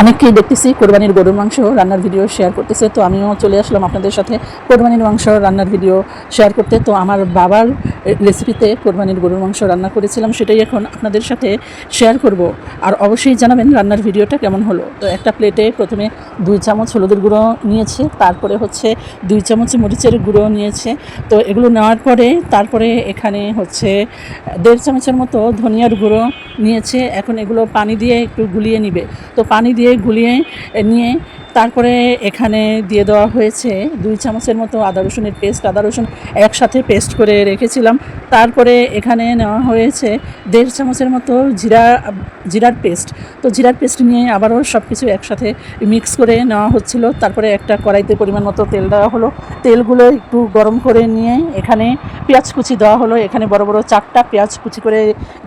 অনেককেই দেখতেছি কোরবানির গরুর মাংস রান্নার ভিডিও শেয়ার করতেছে, তো আমিও চলে আসলাম আপনাদের সাথে কোরবানির মাংস রান্নার ভিডিও শেয়ার করতে। তো আমার বাবার রেসিপিতে কোরবানির গরুর মাংস রান্না করেছিলাম, সেটাই এখন আপনাদের সাথে শেয়ার করব। আর অবশ্যই জানাবেন রান্নার ভিডিওটা কেমন হলো। তো একটা প্লেটে প্রথমে 2 চামচ হলুদের গুঁড়ো নিয়েছে, তারপরে হচ্ছে 2 চামচ মরিচের গুঁড়ো নিয়েছে। তো এগুলো নেওয়ার পরে তারপরে এখানে হচ্ছে 1.5 চামচের মতো ধনিয়ার গুঁড়ো নিয়েছে। এখন এগুলো পানি দিয়ে একটু গুলিয়ে নিবে। তো পানি দিয়ে গুলিয়ে নিয়ে তারপরে এখানে দিয়ে দেওয়া হয়েছে 2 চামচের মতো আদা রসুনের পেস্ট। আদা রসুন একসাথে পেস্ট করে রেখেছিলাম। তারপরে এখানে নেওয়া হয়েছে 1.5 চামচের মতো জিরার পেস্ট। তো জিরার পেস্ট নিয়ে আবারও সব কিছু একসাথে মিক্স করে নেওয়া হচ্ছিল। তারপরে একটা কড়াইতে পরিমাণ মতো তেল দেওয়া হলো। তেলগুলো একটু গরম করে নিয়ে এখানে পেঁয়াজ কুচি দেওয়া হলো। এখানে বড় বড় 4টা পেঁয়াজ কুচি করে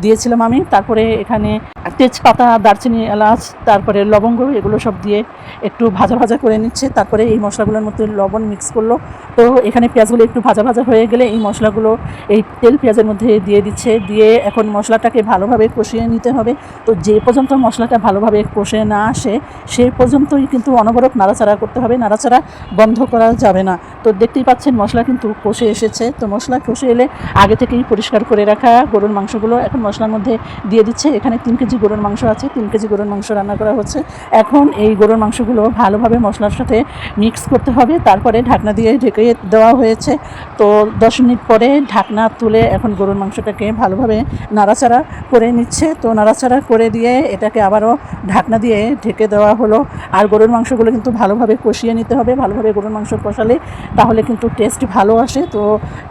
দিয়েছিলাম আমি। তারপরে এখানে তেজপাতা, দারচিনি, এলাচ, তারপরে লবঙ্গ, এগুলো সব দিয়ে একটু ভাজা ভাজা করে নিচ্ছে। তারপরে এই মশলাগুলোর মধ্যে লবণ মিক্স করলো। তো এখানে পেঁয়াজগুলো একটু ভাজা ভাজা হয়ে গেলে এই মশলাগুলো এই তেল পেঁয়াজের মধ্যে দিয়ে দিচ্ছে। দিয়ে এখন মশলাটাকে ভালোভাবে কষিয়ে নিতে হবে। তো যে পর্যন্ত মশলাটা ভালোভাবে কষে না আসে সেই পর্যন্তই কিন্তু অনবরত নাড়াচাড়া করতে হবে, নাড়াচাড়া বন্ধ করা যাবে না। তো দেখতেই পাচ্ছেন মশলা কিন্তু কষে এসেছে। তো মশলা কষে এলে আগে থেকেই পরিষ্কার করে রাখা গরুর মাংসগুলো এখন মশলার মধ্যে দিয়ে দিচ্ছে। এখানে 3 কেজি গরুর মাংস আছে, 3 কেজি গরুর মাংস রান্না করা হচ্ছে। এখন এই গরুর মাংসগুলো ভালোভাবে মশলার সাথে মিক্স করতে হবে। তারপরে ঢাকনা দিয়ে ঢেকে দেওয়া হয়েছে। তো 10 মিনিট পরে ঢাকনা তুলে এখন গরুর মাংসটাকে ভালোভাবে নাড়াচাড়া করে নিচ্ছে। তো নাড়াচাড়া করে দিয়ে এটাকে আবারও ঢাকনা দিয়ে ঢেকে দেওয়া হলো। আর গরুর মাংসগুলো কিন্তু ভালোভাবে কষিয়ে নিতে হবে। ভালোভাবে গরুর মাংস কষালে তাহলে কিন্তু টেস্ট ভালো আসে। তো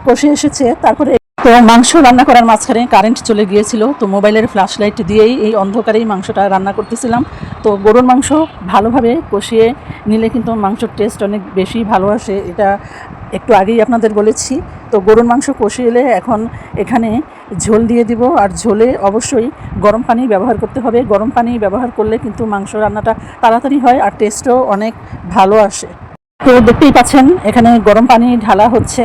কষে এসেছে। তারপরে তো মাংস রান্না করার মাঝখানে কারেন্ট চলে গিয়েছিল। তো মোবাইলের ফ্ল্যাশ লাইট দিয়েই এই অন্ধকারেই মাংসটা রান্না করতেছিলাম। তো গরুর মাংস ভালোভাবে কষিয়ে নিলে কিন্তু মাংসর টেস্ট অনেক বেশি ভালো আসে, এটা একটু আগেই আপনাদের বলেছি। তো গরুর মাংস কষিয়ে এলে এখন এখানে ঝোল দিয়ে দিব। আর ঝোলে অবশ্যই গরম পানি ব্যবহার করতে হবে। গরম পানি ব্যবহার করলে কিন্তু মাংস রান্নাটা তাড়াতাড়ি হয় আর টেস্টও অনেক ভালো আসে। তো দেখতেই পাচ্ছেন এখানে গরম পানি ঢালা হচ্ছে।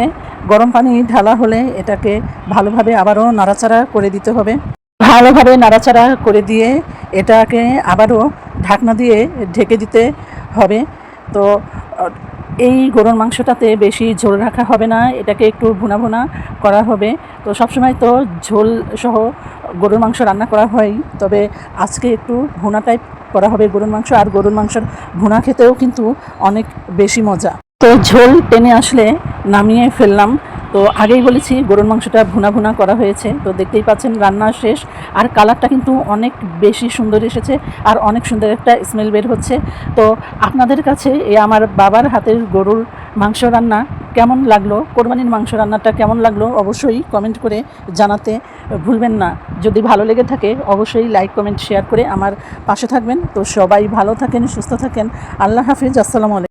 গরম পানি ঢালা হলে এটাকে ভালোভাবে আবারও নাড়াচাড়া করে দিতে হবে। ভালোভাবে নাড়াচাড়া করে দিয়ে এটাকে আবারও ঢাকনা দিয়ে ঢেকে দিতে হবে। তো এই গরুর মাংসটাতে বেশি ঝোল রাখা হবে না, এটাকে একটু ভুনা ভুনা করা হবে। তো সবসময় তো ঝোল সহ গরুর মাংস রান্না করা হয়, তবে আজকে একটু ভুনা টাইপ করা হবে গরুর মাংস। আর গরুর মাংসের ভুনা খেতেও কিন্তু অনেক বেশি মজা। তো ঝোল টেনে আসলে নামিয়ে ফেললাম। তো আগেই বলেছি গরুর মাংসটা ভুনা ভুনা করা হয়েছে। তো দেখতেই পাচ্ছেন রান্না শেষ। আর কালারটা কিন্তু অনেক বেশি সুন্দর এসেছে আর অনেক সুন্দর একটা স্মেল বের হচ্ছে। তো আপনাদের কাছে এই আমার বাবার হাতের গরুর মাংস রান্না কেমন লাগলো, কোরবানির মাংস রান্নাটা কেমন লাগলো অবশ্যই কমেন্ট করে জানাতে ভুলবেন না। যদি ভালো লেগে থাকে অবশ্যই লাইক, কমেন্ট, শেয়ার করে আমার পাশে থাকবেন। তো সবাই ভালো থাকেন, সুস্থ থাকেন। আল্লাহ হাফিজ। আসসালামু আলাইকুম।